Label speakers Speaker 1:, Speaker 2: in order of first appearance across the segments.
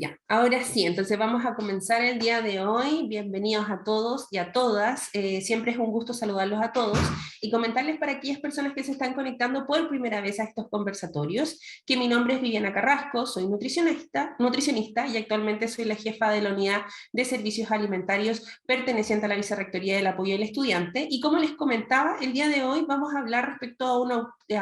Speaker 1: Ya, ahora sí, entonces vamos a comenzar el día de hoy. Bienvenidos a todos y a todas. Siempre es un gusto saludarlos a todos y comentarles para aquellas personas que se están conectando por primera vez a estos conversatorios que mi nombre es Viviana Carrasco, soy nutricionista y actualmente soy la jefa de la unidad de servicios alimentarios perteneciente a la Vicerrectoría del Apoyo al Estudiante. Y como les comentaba, el día de hoy vamos a hablar respecto a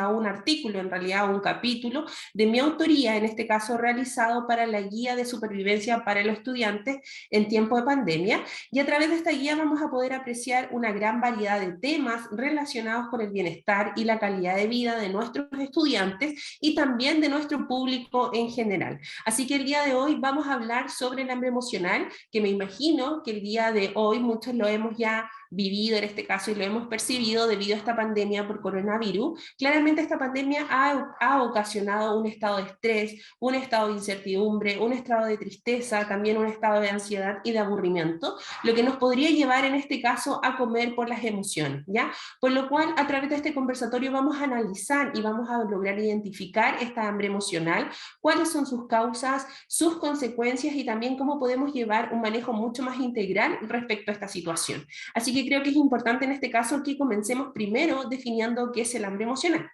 Speaker 1: un artículo, en realidad a un capítulo de mi autoría, en este caso realizado para la guía de supervivencia para los estudiantes en tiempo de pandemia, y a través de esta guía vamos a poder apreciar una gran variedad de temas relacionados con el bienestar y la calidad de vida de nuestros estudiantes y también de nuestro público en general. Así que el día de hoy vamos a hablar sobre el hambre emocional, que me imagino que el día de hoy muchos lo hemos ya vivido en este caso y lo hemos percibido debido a esta pandemia por coronavirus. Claramente esta pandemia ha ocasionado un estado de estrés, un estado de incertidumbre, un estado de tristeza, también un estado de ansiedad y de aburrimiento, lo que nos podría llevar en este caso a comer por las emociones, ¿ya? Por lo cual, a través de este conversatorio vamos a analizar y vamos a lograr identificar esta hambre emocional, cuáles son sus causas, sus consecuencias y también cómo podemos llevar un manejo mucho más integral respecto a esta situación. Así que creo que es importante en este caso que comencemos primero definiendo qué es el hambre emocional.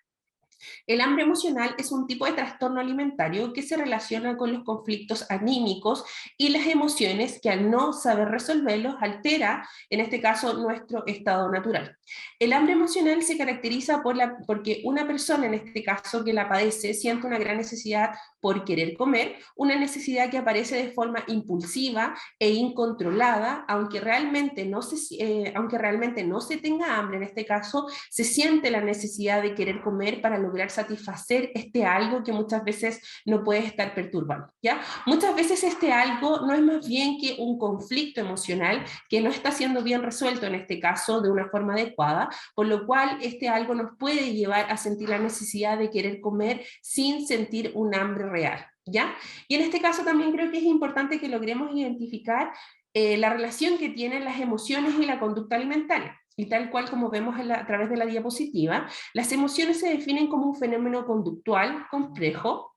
Speaker 1: El hambre emocional es un tipo de trastorno alimentario que se relaciona con los conflictos anímicos y las emociones que al no saber resolverlos altera, en este caso, nuestro estado natural. El hambre emocional se caracteriza porque una persona, en este caso, que la padece, siente una gran necesidad por querer comer, una necesidad que aparece de forma impulsiva e incontrolada, aunque realmente no se tenga hambre, en este caso, se siente la necesidad de querer comer para lograr satisfacer este algo que muchas veces no puede estar perturbando, ¿ya? Muchas veces este algo no es más bien que un conflicto emocional que no está siendo bien resuelto en este caso de una forma adecuada, por lo cual este algo nos puede llevar a sentir la necesidad de querer comer sin sentir un hambre real, ¿ya? Y en este caso también creo que es importante que logremos identificar la relación que tienen las emociones y la conducta alimentaria. Y tal cual como vemos a través de la diapositiva, las emociones se definen como un fenómeno conductual complejo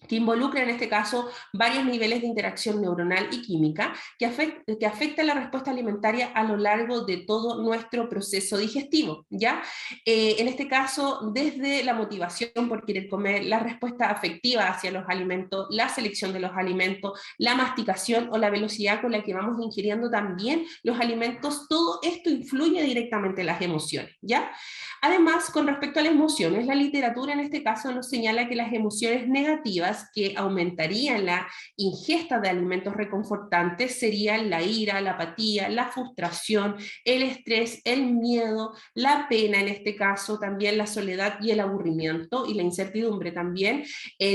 Speaker 1: que involucra en este caso varios niveles de interacción neuronal y química que afecta la respuesta alimentaria a lo largo de todo nuestro proceso digestivo, ¿ya? En este caso, desde la motivación por querer comer, la respuesta afectiva hacia los alimentos, la selección de los alimentos, la masticación o la velocidad con la que vamos ingiriendo también los alimentos, todo esto influye directamente en las emociones, ¿ya? Además, con respecto a las emociones, la literatura en este caso nos señala que las emociones negativas que aumentarían la ingesta de alimentos reconfortantes serían la ira, la apatía, la frustración, el estrés, el miedo, la pena en este caso, también la soledad y el aburrimiento y la incertidumbre también,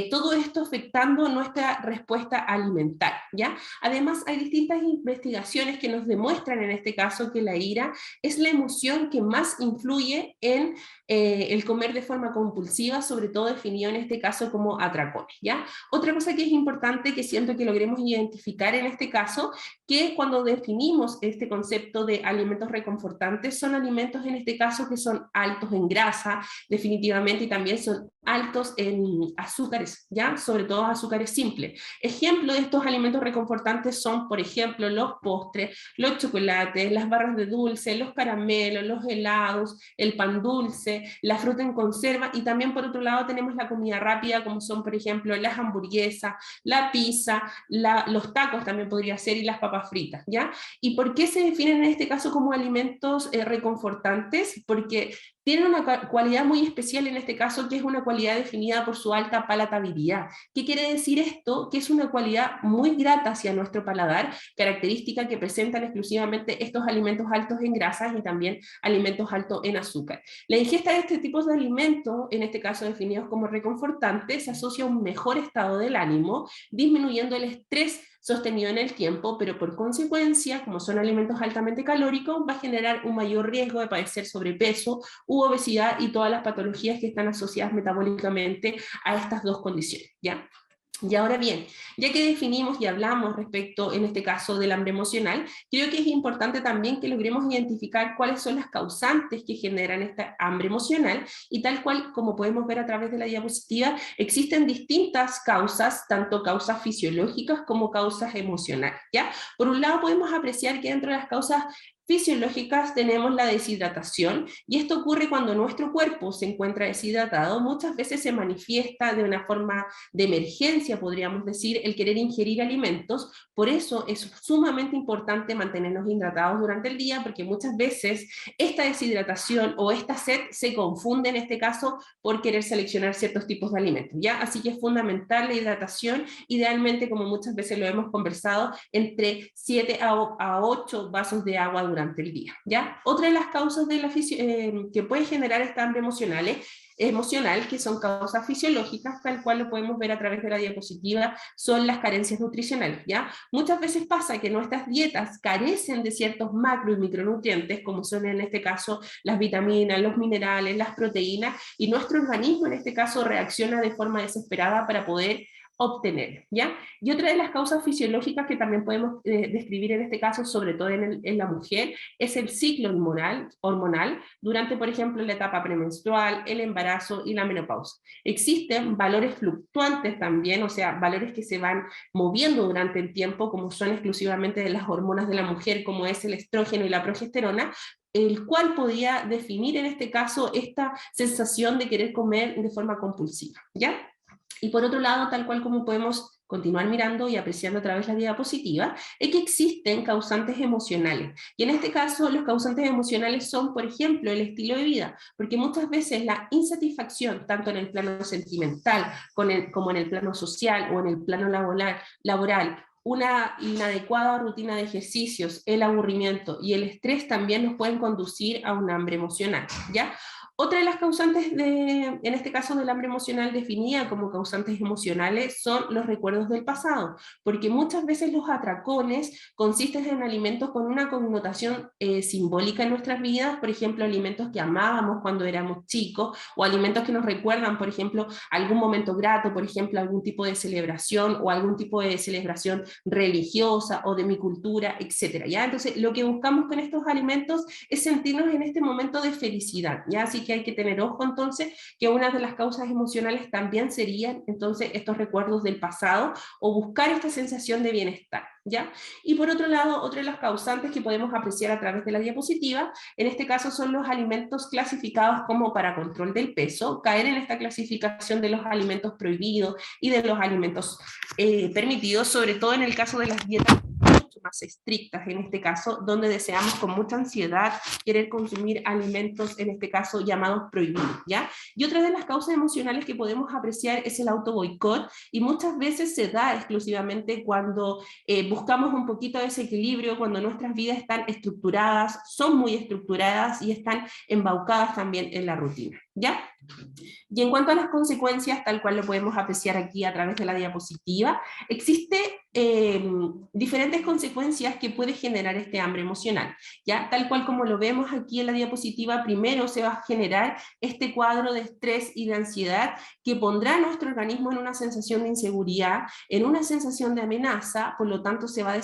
Speaker 1: todo esto afectando nuestra respuesta alimentaria, ¿ya? Además, hay distintas investigaciones que nos demuestran en este caso que la ira es la emoción que más influye en el comer de forma compulsiva, sobre todo definido en este caso como atracones, ¿ya? Otra cosa que es importante que siento que logremos identificar en este caso, que cuando definimos este concepto de alimentos reconfortantes, son alimentos en este caso que son altos en grasa, definitivamente, y también son altos en azúcares, ¿ya? Sobre todo azúcares simples. Ejemplo de estos alimentos reconfortantes son, por ejemplo, los postres, los chocolates, las barras de dulce, los caramelos, los helados, el pan dulce, la fruta en conserva, y también por otro lado tenemos la comida rápida como son por ejemplo las hamburguesas, la pizza, los tacos también podría ser, y las papas fritas, ¿ya? ¿Y por qué se definen en este caso como alimentos reconfortantes? Porque tienen una cualidad muy especial en este caso, que es una cualidad definida por su alta palatabilidad. ¿Qué quiere decir esto? Que es una cualidad muy grata hacia nuestro paladar, característica que presentan exclusivamente estos alimentos altos en grasas y también alimentos altos en azúcar. La ingesta de este tipo de alimentos, en este caso definidos como reconfortantes, se asocia a un mejor estado del ánimo, disminuyendo el estrés sostenido en el tiempo, pero por consecuencia, como son alimentos altamente calóricos, va a generar un mayor riesgo de padecer sobrepeso u obesidad y todas las patologías que están asociadas metabólicamente a estas dos condiciones, ¿ya? Y ahora bien, ya que definimos y hablamos respecto, en este caso, del hambre emocional, creo que es importante también que logremos identificar cuáles son las causantes que generan esta hambre emocional, y tal cual como podemos ver a través de la diapositiva, existen distintas causas, tanto causas fisiológicas como causas emocionales, ¿ya? Por un lado podemos apreciar que dentro de las causas fisiológicas tenemos la deshidratación, y esto ocurre cuando nuestro cuerpo se encuentra deshidratado. Muchas veces se manifiesta de una forma de emergencia, podríamos decir, el querer ingerir alimentos. Por eso es sumamente importante mantenernos hidratados durante el día, porque muchas veces esta deshidratación o esta sed se confunde en este caso por querer seleccionar ciertos tipos de alimentos, ¿ya? Así que es fundamental la hidratación, idealmente, como muchas veces lo hemos conversado, entre 7 a 8 vasos de agua durante el día, ¿ya? Otra de las causas de que puede generar esta hambre emocional, que son causas fisiológicas, tal cual lo podemos ver a través de la diapositiva, son las carencias nutricionales, ¿ya? Muchas veces pasa que nuestras dietas carecen de ciertos macro y micronutrientes, como son en este caso las vitaminas, los minerales, las proteínas, y nuestro organismo en este caso reacciona de forma desesperada para poder obtener, ¿ya? Y otra de las causas fisiológicas que también podemos describir en este caso, sobre todo en la mujer, es el ciclo hormonal durante, por ejemplo, la etapa premenstrual, el embarazo y la menopausia. Existen valores fluctuantes también, o sea, valores que se van moviendo durante el tiempo, como son exclusivamente de las hormonas de la mujer, como es el estrógeno y la progesterona, el cual podría definir en este caso esta sensación de querer comer de forma compulsiva, ¿ya? Y por otro lado, tal cual como podemos continuar mirando y apreciando a través de la diapositiva, es que existen causantes emocionales. Y en este caso, los causantes emocionales son, por ejemplo, el estilo de vida, porque muchas veces la insatisfacción, tanto en el plano sentimental como en el plano social o en el plano laboral, una inadecuada rutina de ejercicios, el aburrimiento y el estrés también nos pueden conducir a un hambre emocional, ¿ya? Otra de las causantes, en este caso del hambre emocional definida como causantes emocionales, son los recuerdos del pasado, porque muchas veces los atracones consisten en alimentos con una connotación simbólica en nuestras vidas, por ejemplo, alimentos que amábamos cuando éramos chicos, o alimentos que nos recuerdan, por ejemplo, algún momento grato, por ejemplo, algún tipo de celebración o algún tipo de celebración religiosa o de mi cultura, etcétera, ¿ya? Entonces, lo que buscamos con estos alimentos es sentirnos en este momento de felicidad, ¿ya? Así que hay que tener ojo entonces que una de las causas emocionales también serían entonces estos recuerdos del pasado o buscar esta sensación de bienestar, ¿ya? Y por otro lado, otra de las causantes que podemos apreciar a través de la diapositiva, en este caso son los alimentos clasificados como para control del peso, caer en esta clasificación de los alimentos prohibidos y de los alimentos permitidos, sobre todo en el caso de las dietas más estrictas en este caso, donde deseamos con mucha ansiedad querer consumir alimentos, en este caso llamados prohibidos, ¿ya? Y otra de las causas emocionales que podemos apreciar es el autoboicot, y muchas veces se da exclusivamente cuando buscamos un poquito de ese equilibrio, cuando nuestras vidas están estructuradas, son muy estructuradas y están embaucadas también en la rutina, ¿ya? Y en cuanto a las consecuencias, tal cual lo podemos apreciar aquí a través de la diapositiva, existe diferentes consecuencias que puede generar este hambre emocional, ¿ya? Tal cual como lo vemos aquí en la diapositiva, primero se va a generar este cuadro de estrés y de ansiedad que pondrá a nuestro organismo en una sensación de inseguridad, en una sensación de amenaza, por lo tanto se va a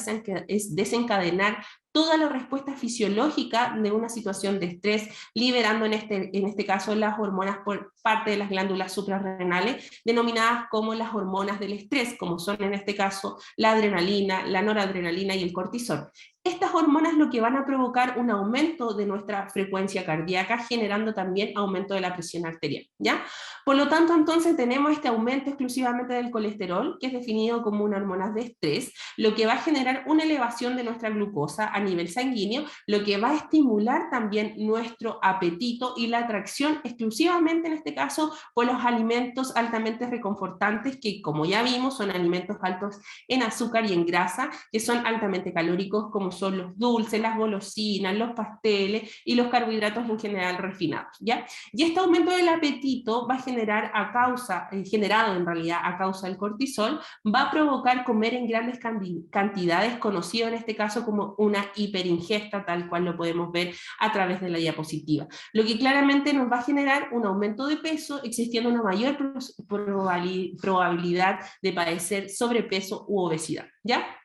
Speaker 1: desencadenar toda la respuesta fisiológica de una situación de estrés, liberando en este caso las hormonas por parte de las glándulas suprarrenales, denominadas como las hormonas del estrés, como son en este caso la adrenalina, la noradrenalina y el cortisol. Estas hormonas lo que van a provocar un aumento de nuestra frecuencia cardíaca, generando también aumento de la presión arterial, ¿ya? Por lo tanto, entonces tenemos este aumento exclusivamente del colesterol, que es definido como una hormona de estrés, lo que va a generar una elevación de nuestra glucosa a nivel sanguíneo, lo que va a estimular también nuestro apetito y la atracción exclusivamente en este caso por los alimentos altamente reconfortantes, que como ya vimos son alimentos altos en azúcar y en grasa, que son altamente calóricos, como son los dulces, las golosinas, los pasteles y los carbohidratos en general refinados, ¿ya? Y este aumento del apetito va a generar generado en realidad a causa del cortisol, va a provocar comer en grandes cantidades, conocido en este caso como una hiperingesta, tal cual lo podemos ver a través de la diapositiva, lo que claramente nos va a generar un aumento de peso, existiendo una mayor probabilidad de padecer sobrepeso u obesidad, ¿ya?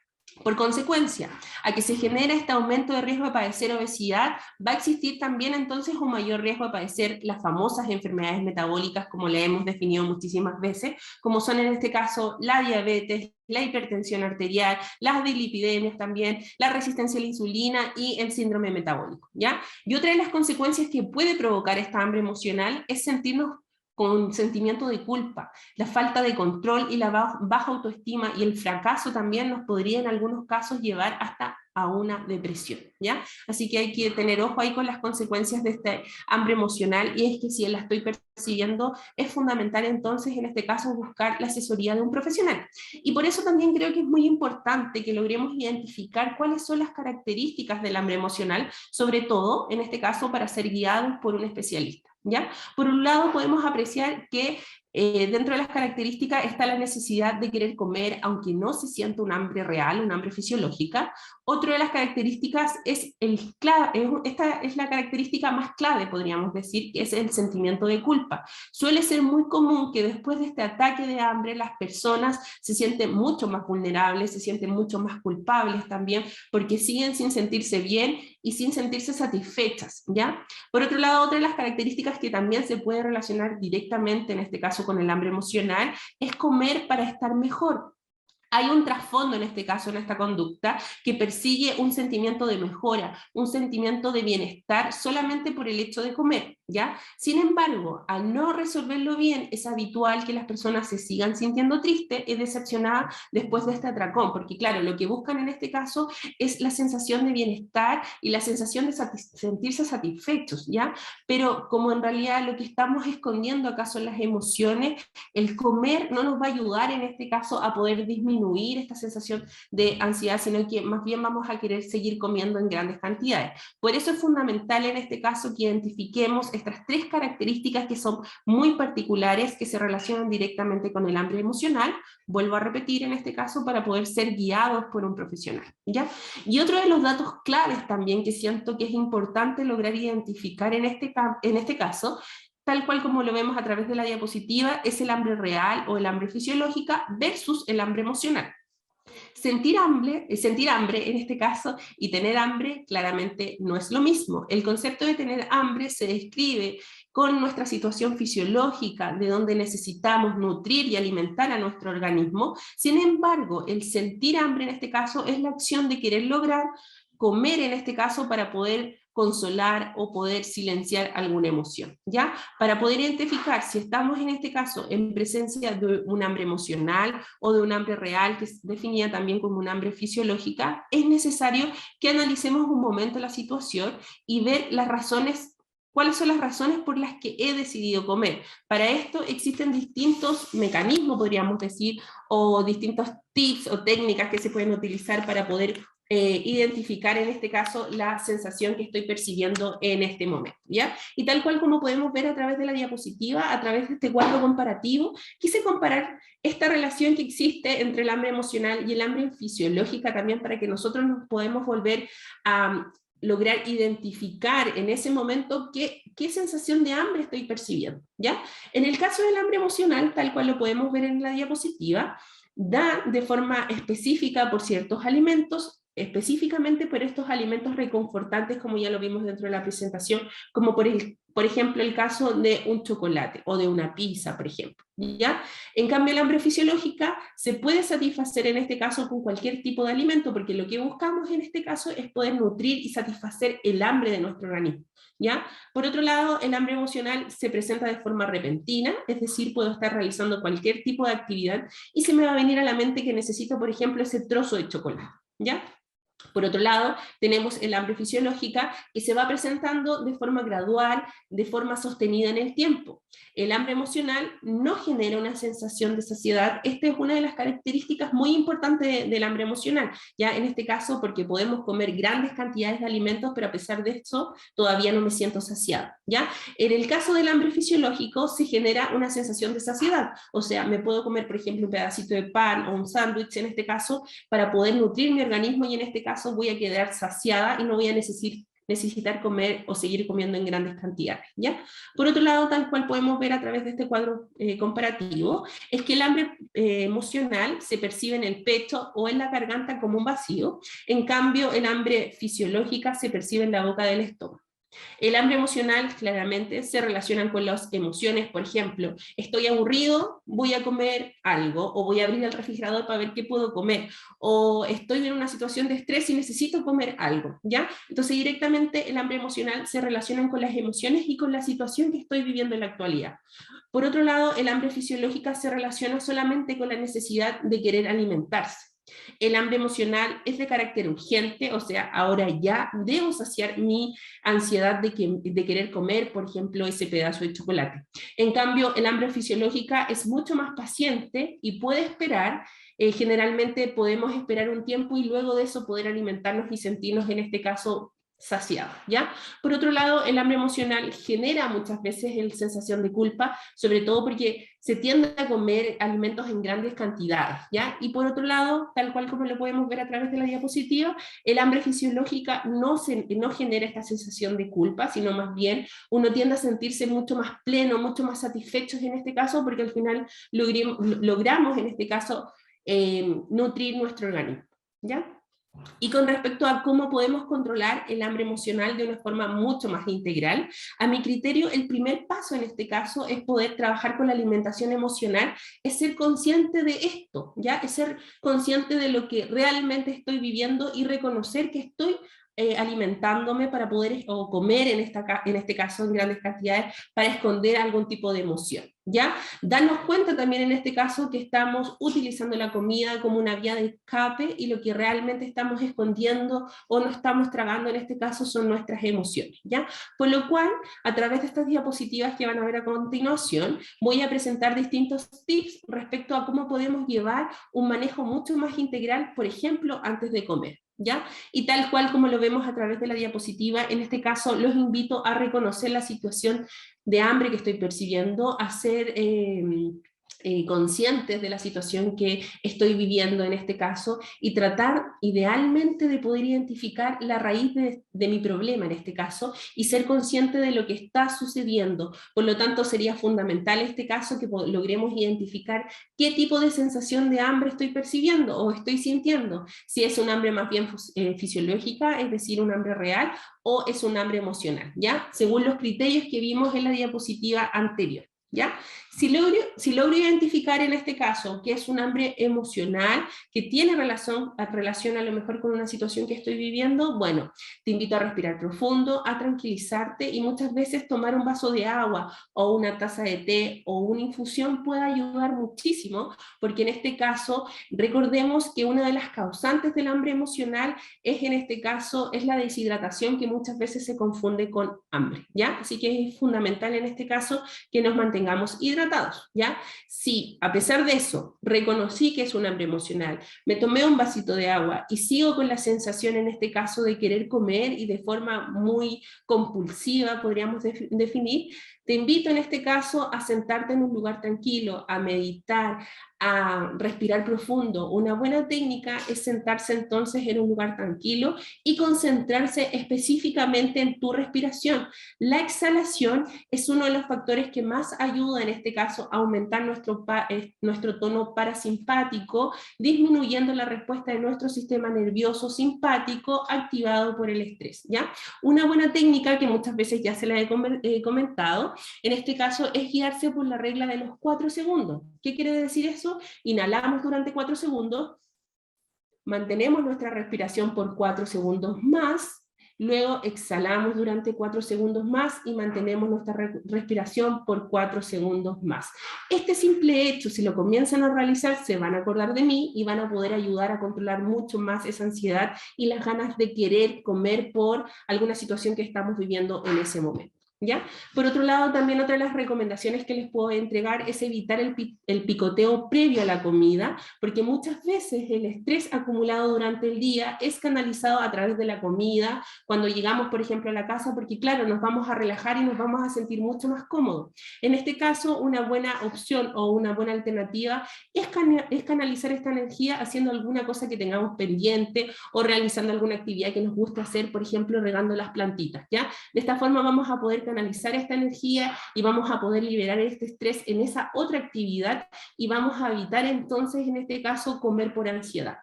Speaker 1: Por consecuencia, a que se genera este aumento de riesgo de padecer obesidad, va a existir también entonces un mayor riesgo de padecer las famosas enfermedades metabólicas, como le hemos definido muchísimas veces, como son en este caso la diabetes, la hipertensión arterial, las dislipidemias también, la resistencia a la insulina y el síndrome metabólico, ¿ya? Y otra de las consecuencias que puede provocar esta hambre emocional es sentirnos con sentimiento de culpa, la falta de control y la baja autoestima y el fracaso también nos podría en algunos casos llevar hasta a una depresión, ¿ya? Así que hay que tener ojo ahí con las consecuencias de este hambre emocional, y es que si la estoy persiguiendo, es fundamental entonces en este caso buscar la asesoría de un profesional. Y por eso también creo que es muy importante que logremos identificar cuáles son las características del hambre emocional, sobre todo en este caso para ser guiados por un especialista, ¿ya? Por un lado podemos apreciar que dentro de las características está la necesidad de querer comer aunque no se sienta un hambre real, un hambre fisiológica. Otra de las características es esta es la característica más clave, podríamos decir, que es el sentimiento de culpa. Suele ser muy común que después de este ataque de hambre las personas se sienten mucho más vulnerables, se sienten mucho más culpables también, porque siguen sin sentirse bien y sin sentirse satisfechas, ¿ya? Por otro lado, otra de las características que también se puede relacionar directamente, en este caso con el hambre emocional, es comer para estar mejor. Hay un trasfondo en este caso, en esta conducta, que persigue un sentimiento de mejora, un sentimiento de bienestar solamente por el hecho de comer, ¿ya? Sin embargo, al no resolverlo bien, es habitual que las personas se sigan sintiendo tristes y decepcionadas después de este atracón, porque claro, lo que buscan en este caso es la sensación de bienestar y la sensación de sentirse satisfechos, ¿ya? Pero como en realidad lo que estamos escondiendo acá son las emociones, el comer no nos va a ayudar en este caso a poder disminuir esta sensación de ansiedad, sino que más bien vamos a querer seguir comiendo en grandes cantidades. Por eso es fundamental en este caso que identifiquemos estas tres características que son muy particulares, que se relacionan directamente con el hambre emocional, vuelvo a repetir en este caso, para poder ser guiados por un profesional, ¿ya? Y otro de los datos claves también que siento que es importante lograr identificar en este caso, tal cual como lo vemos a través de la diapositiva, es el hambre real o el hambre fisiológica versus el hambre emocional. Sentir hambre en este caso y tener hambre claramente no es lo mismo. El concepto de tener hambre se describe con nuestra situación fisiológica, de donde necesitamos nutrir y alimentar a nuestro organismo. Sin embargo, el sentir hambre en este caso es la acción de querer lograr comer en este caso para poder consolar o poder silenciar alguna emoción, ¿ya? Para poder identificar si estamos en este caso en presencia de un hambre emocional o de un hambre real, que es definida también como un hambre fisiológica, es necesario que analicemos un momento la situación y ver las razones, cuáles son las razones por las que he decidido comer. Para esto existen distintos mecanismos, podríamos decir, o distintos tips o técnicas que se pueden utilizar para poder identificar en este caso la sensación que estoy percibiendo en este momento, ¿ya? Y tal cual como podemos ver a través de la diapositiva, a través de este cuadro comparativo, quise comparar esta relación que existe entre el hambre emocional y el hambre fisiológica también, para que nosotros nos podemos volver a lograr identificar en ese momento qué sensación de hambre estoy percibiendo, ¿ya? En el caso del hambre emocional, tal cual lo podemos ver en la diapositiva, da de forma específica por ciertos alimentos, específicamente por estos alimentos reconfortantes, como ya lo vimos dentro de la presentación, como por ejemplo el caso de un chocolate o de una pizza, por ejemplo, ¿ya? En cambio, el hambre fisiológica se puede satisfacer en este caso con cualquier tipo de alimento, porque lo que buscamos en este caso es poder nutrir y satisfacer el hambre de nuestro organismo, ¿ya? Por otro lado, el hambre emocional se presenta de forma repentina, es decir, puedo estar realizando cualquier tipo de actividad y se me va a venir a la mente que necesito, por ejemplo, ese trozo de chocolate, ¿ya? Por otro lado, tenemos el hambre fisiológica que se va presentando de forma gradual, de forma sostenida en el tiempo. El hambre emocional no genera una sensación de saciedad. Esta es una de las características muy importantes del hambre emocional, ya en este caso porque podemos comer grandes cantidades de alimentos, pero a pesar de eso todavía no me siento saciada, ¿ya? En el caso del hambre fisiológico se genera una sensación de saciedad, o sea, me puedo comer, por ejemplo, un pedacito de pan o un sándwich en este caso para poder nutrir mi organismo y en este caso voy a quedar saciada y no voy a necesitar comer o seguir comiendo en grandes cantidades, ¿ya? Por otro lado, tal cual podemos ver a través de este cuadro comparativo, es que el hambre emocional se percibe en el pecho o en la garganta como un vacío, en cambio el hambre fisiológica se percibe en la boca del estómago. El hambre emocional claramente se relaciona con las emociones, por ejemplo, estoy aburrido, voy a comer algo, o voy a abrir el refrigerador para ver qué puedo comer, o estoy en una situación de estrés y necesito comer algo, ¿ya? Entonces directamente el hambre emocional se relaciona con las emociones y con la situación que estoy viviendo en la actualidad. Por otro lado, el hambre fisiológica se relaciona solamente con la necesidad de querer alimentarse. El hambre emocional es de carácter urgente, o sea, ahora ya debo saciar mi ansiedad de querer comer, por ejemplo, ese pedazo de chocolate. En cambio, el hambre fisiológica es mucho más paciente y puede esperar. Generalmente podemos esperar un tiempo y luego de eso poder alimentarnos y sentirnos, en este caso, saciado, ¿ya? Por otro lado, el hambre emocional genera muchas veces la sensación de culpa, sobre todo porque se tiende a comer alimentos en grandes cantidades, ¿ya? Y por otro lado, tal cual como lo podemos ver a través de la diapositiva, el hambre fisiológica no genera esta sensación de culpa, sino más bien uno tiende a sentirse mucho más pleno, mucho más satisfechos en este caso, porque al final logramos en este caso nutrir nuestro organismo, ¿ya? Y con respecto a cómo podemos controlar el hambre emocional de una forma mucho más integral, a mi criterio, el primer paso en este caso es poder trabajar con la alimentación emocional, es ser consciente de esto, ¿ya? Es ser consciente de lo que realmente estoy viviendo y reconocer que estoy alimentándome para poder, o comer en este caso en grandes cantidades, para esconder algún tipo de emoción, ¿ya? Darnos cuenta también en este caso que estamos utilizando la comida como una vía de escape y lo que realmente estamos escondiendo o no estamos tragando en este caso son nuestras emociones, ¿ya? Por lo cual, a través de estas diapositivas que van a ver a continuación, voy a presentar distintos tips respecto a cómo podemos llevar un manejo mucho más integral, por ejemplo, antes de comer, ¿ya? Y tal cual como lo vemos a través de la diapositiva, en este caso los invito a reconocer la situación de hambre que estoy percibiendo, a ser conscientes de la situación que estoy viviendo en este caso y tratar idealmente de poder identificar la raíz de mi problema en este caso y ser consciente de lo que está sucediendo. Por lo tanto, sería fundamental en este caso que logremos identificar qué tipo de sensación de hambre estoy percibiendo o estoy sintiendo. Si es un hambre más bien fisiológica, es decir, un hambre real, o es un hambre emocional, ¿ya? Según los criterios que vimos en la diapositiva anterior, ¿ya? Si logro identificar en este caso que es un hambre emocional, que tiene relación a lo mejor con una situación que estoy viviendo, bueno, te invito a respirar profundo, a tranquilizarte y muchas veces tomar un vaso de agua o una taza de té o una infusión puede ayudar muchísimo, porque en este caso recordemos que una de las causantes del hambre emocional es en este caso es la deshidratación, que muchas veces se confunde con hambre, ¿ya? Así que es fundamental en este caso que nos mantengamos hidratados, ¿ya? Si a pesar de eso reconocí que es un hambre emocional, me tomé un vasito de agua y sigo con la sensación en este caso de querer comer y de forma muy compulsiva, podríamos definir, te invito en este caso a sentarte en un lugar tranquilo, a meditar, a respirar profundo. Una buena técnica es sentarse entonces en un lugar tranquilo y concentrarse específicamente en tu respiración. La exhalación es uno de los factores que más ayuda en este caso a aumentar nuestro tono parasimpático, disminuyendo la respuesta de nuestro sistema nervioso simpático activado por el estrés, ¿ya? Una buena técnica que muchas veces ya se la he comentado, en este caso es guiarse por la regla de los 4 segundos. ¿Qué quiere decir eso? Inhalamos durante 4 segundos, mantenemos nuestra respiración por 4 segundos más, luego exhalamos durante 4 segundos más y mantenemos nuestra respiración por 4 segundos más. Este simple hecho, si lo comienzan a realizar, se van a acordar de mí y van a poder ayudar a controlar mucho más esa ansiedad y las ganas de querer comer por alguna situación que estamos viviendo en ese momento. ¿Ya? Por otro lado, también otra de las recomendaciones que les puedo entregar es evitar el picoteo previo a la comida, porque muchas veces el estrés acumulado durante el día es canalizado a través de la comida, cuando llegamos, por ejemplo, a la casa, porque claro, nos vamos a relajar y nos vamos a sentir mucho más cómodos. En este caso, una buena opción o una buena alternativa es canalizar esta energía haciendo alguna cosa que tengamos pendiente o realizando alguna actividad que nos guste hacer, por ejemplo, regando las plantitas, ¿ya? De esta forma vamos a poder canalizar esta energía y vamos a poder liberar este estrés en esa otra actividad y vamos a evitar entonces, en este caso, comer por ansiedad.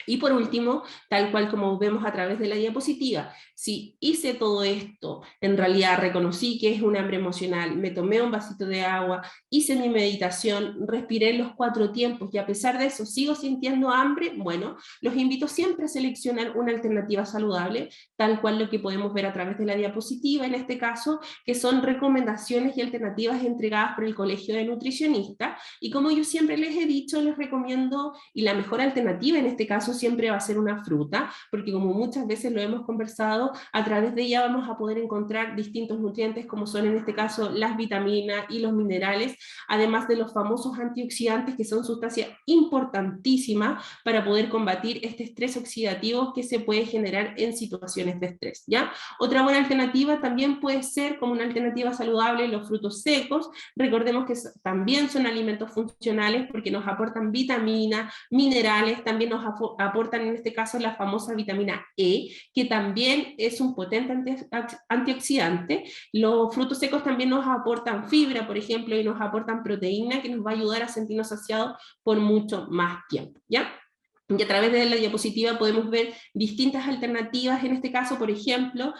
Speaker 1: Y por último, tal cual como vemos a través de la diapositiva, si hice todo esto, en realidad reconocí que es un hambre emocional, me tomé un vasito de agua, hice mi meditación, respiré los 4 tiempos y a pesar de eso sigo sintiendo hambre, bueno, los invito siempre a seleccionar una alternativa saludable, tal cual lo que podemos ver a través de la diapositiva, en este caso, que son recomendaciones y alternativas entregadas por el Colegio de Nutricionistas, y como yo siempre les he dicho, les recomiendo, y la mejor alternativa en este caso siempre va a ser una fruta, porque como muchas veces lo hemos conversado, a través de ella vamos a poder encontrar distintos nutrientes, como son en este caso las vitaminas y los minerales, además de los famosos antioxidantes, que son sustancias importantísimas para poder combatir este estrés oxidativo que se puede generar en situaciones de estrés, ¿ya? Otra buena alternativa también puede ser, como una alternativa saludable, los frutos secos. Recordemos que también son alimentos funcionales porque nos aportan vitaminas, minerales, también nos aportan en este caso la famosa vitamina E, que también es un potente antioxidante. Los frutos secos también nos aportan fibra, por ejemplo, y nos aportan proteína que nos va a ayudar a sentirnos saciados por mucho más tiempo, ¿ya? Y a través de la diapositiva podemos ver distintas alternativas, en este caso, por ejemplo,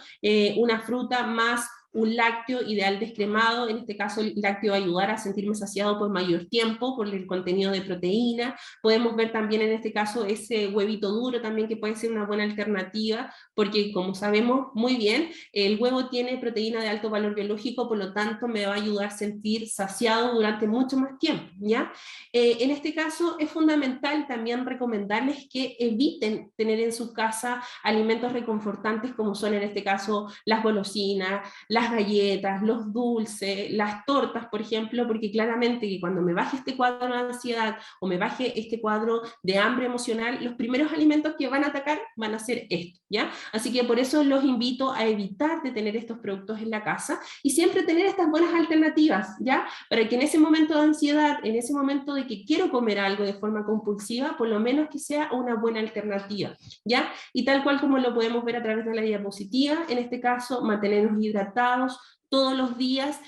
Speaker 1: una fruta más un lácteo ideal descremado, en este caso el lácteo va a ayudar a sentirme saciado por mayor tiempo, por el contenido de proteína. Podemos ver también en este caso ese huevito duro también, que puede ser una buena alternativa, porque como sabemos muy bien, el huevo tiene proteína de alto valor biológico, por lo tanto me va a ayudar a sentir saciado durante mucho más tiempo, ¿ya? En este caso es fundamental también recomendarles que eviten tener en su casa alimentos reconfortantes como son en este caso las golosinas, las galletas, los dulces, las tortas, por ejemplo, porque claramente que cuando me baje este cuadro de ansiedad o me baje este cuadro de hambre emocional, los primeros alimentos que van a atacar van a ser estos, ¿ya? Así que por eso los invito a evitar de tener estos productos en la casa y siempre tener estas buenas alternativas, ¿ya? Para que en ese momento de ansiedad, en ese momento de que quiero comer algo de forma compulsiva, por lo menos que sea una buena alternativa, ¿ya? Y tal cual como lo podemos ver a través de la diapositiva, en este caso, mantenernos hidratados todos los días,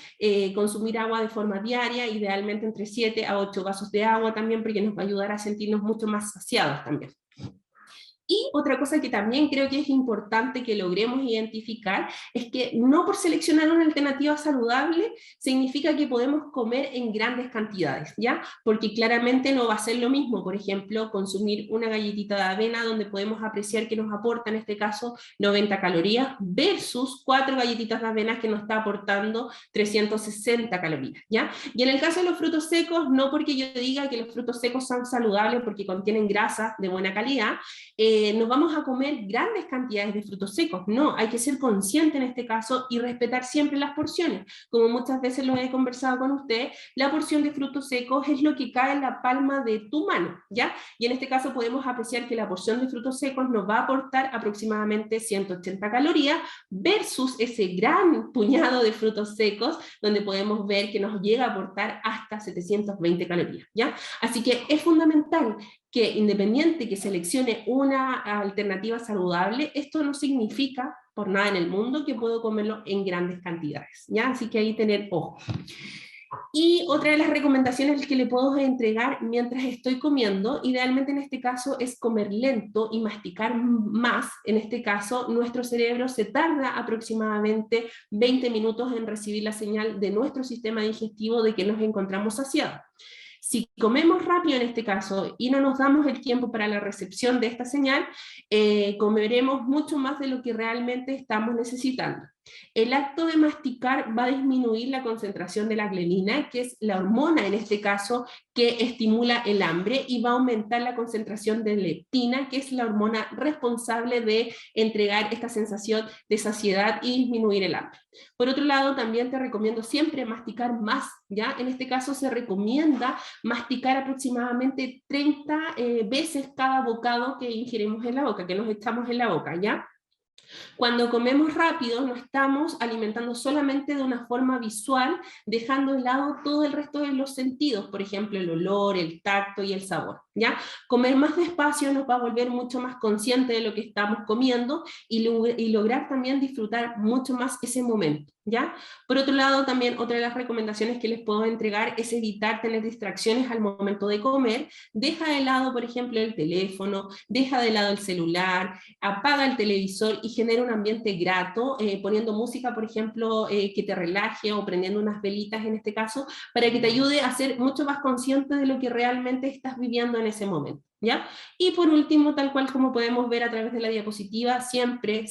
Speaker 1: consumir agua de forma diaria, idealmente entre 7 a 8 vasos de agua también, porque nos va a ayudar a sentirnos mucho más saciados también. Y otra cosa que también creo que es importante que logremos identificar es que no por seleccionar una alternativa saludable significa que podemos comer en grandes cantidades, ¿ya? Porque claramente no va a ser lo mismo, por ejemplo, consumir una galletita de avena donde podemos apreciar que nos aporta en este caso 90 calorías versus 4 galletitas de avena que nos está aportando 360 calorías, ¿ya? Y en el caso de los frutos secos, no porque yo diga que los frutos secos son saludables porque contienen grasas de buena calidad, nos vamos a comer grandes cantidades de frutos secos. No, hay que ser consciente en este caso y respetar siempre las porciones. Como muchas veces lo he conversado con usted, la porción de frutos secos es lo que cae en la palma de tu mano, ¿ya? Y en este caso podemos apreciar que la porción de frutos secos nos va a aportar aproximadamente 180 calorías versus ese gran puñado de frutos secos donde podemos ver que nos llega a aportar hasta 720 calorías, ¿ya? Así que es fundamental que independiente que seleccione una alternativa saludable, esto no significa por nada en el mundo que puedo comerlo en grandes cantidades, ¿ya? Así que ahí tener ojo. Y otra de las recomendaciones que le puedo entregar mientras estoy comiendo, idealmente en este caso es comer lento y masticar más. En este caso, nuestro cerebro se tarda aproximadamente 20 minutos en recibir la señal de nuestro sistema digestivo de que nos encontramos saciados. Si comemos rápido en este caso y no nos damos el tiempo para la recepción de esta señal, comeremos mucho más de lo que realmente estamos necesitando. El acto de masticar va a disminuir la concentración de la grelina, que es la hormona en este caso que estimula el hambre, y va a aumentar la concentración de leptina, que es la hormona responsable de entregar esta sensación de saciedad y disminuir el hambre. Por otro lado, también te recomiendo siempre masticar más, ¿ya? En este caso se recomienda masticar aproximadamente 30 veces cada bocado que ingerimos en la boca, que nos echamos en la boca, ¿ya? Cuando comemos rápido, no estamos alimentando solamente de una forma visual, dejando de lado todo el resto de los sentidos, por ejemplo, el olor, el tacto y el sabor, ¿ya? Comer más despacio nos va a volver mucho más consciente de lo que estamos comiendo y lograr también disfrutar mucho más ese momento, ¿ya? Por otro lado, también otra de las recomendaciones que les puedo entregar es evitar tener distracciones al momento de comer. Deja de lado, por ejemplo, el teléfono, deja de lado el celular, apaga el televisor y genera un ambiente grato, poniendo música, por ejemplo, que te relaje, o prendiendo unas velitas en este caso, para que te ayude a ser mucho más consciente de lo que realmente estás viviendo en ese momento, ¿ya? Y por último, tal cual como podemos ver a través de la diapositiva, siempre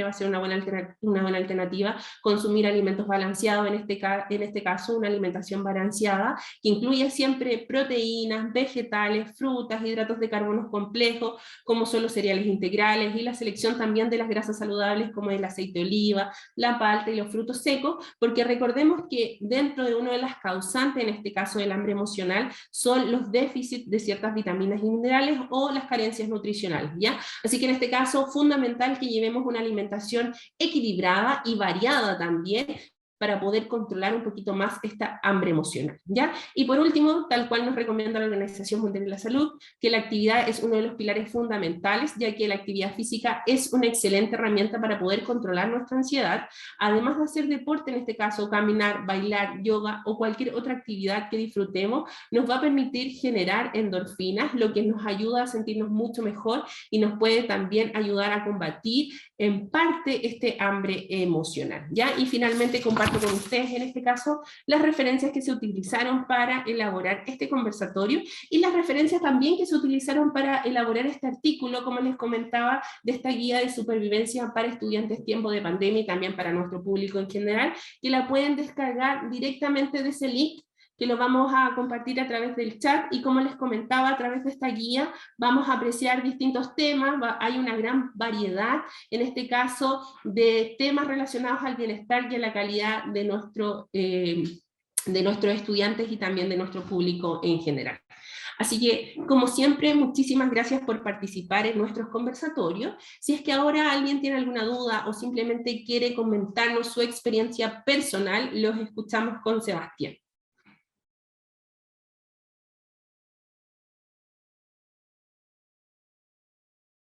Speaker 1: va a ser una buena alternativa consumir alimentos balanceados, en este caso una alimentación balanceada, que incluye siempre proteínas, vegetales, frutas, hidratos de carbono complejos, como son los cereales integrales, y la selección también de las grasas saludables, como el aceite de oliva, la palta y los frutos secos, porque recordemos que dentro de una de las causantes, en este caso del hambre emocional, son los déficits de ciertas vitaminas y minerales o las carencias nutricionales, ¿ya? Así que en este caso, fundamental que llevemos una alimentación equilibrada y variada también, para poder controlar un poquito más esta hambre emocional, ¿ya? Y por último, tal cual nos recomienda la Organización Mundial de la Salud, que la actividad es uno de los pilares fundamentales, ya que la actividad física es una excelente herramienta para poder controlar nuestra ansiedad, además de hacer deporte, en este caso caminar, bailar, yoga o cualquier otra actividad que disfrutemos, nos va a permitir generar endorfinas, lo que nos ayuda a sentirnos mucho mejor y nos puede también ayudar a combatir en parte este hambre emocional, ¿ya? Y finalmente comparto con ustedes en este caso las referencias que se utilizaron para elaborar este conversatorio y las referencias también que se utilizaron para elaborar este artículo, como les comentaba, de esta guía de supervivencia para estudiantes tiempo de pandemia y también para nuestro público en general, que la pueden descargar directamente de ese link que lo vamos a compartir a través del chat, y como les comentaba, a través de esta guía vamos a apreciar distintos temas, hay una gran variedad, en este caso, de temas relacionados al bienestar y a la calidad de nuestros estudiantes y también de nuestro público en general. Así que, como siempre, muchísimas gracias por participar en nuestros conversatorios. Si es que ahora alguien tiene alguna duda o simplemente quiere comentarnos su experiencia personal, los escuchamos con Sebastián.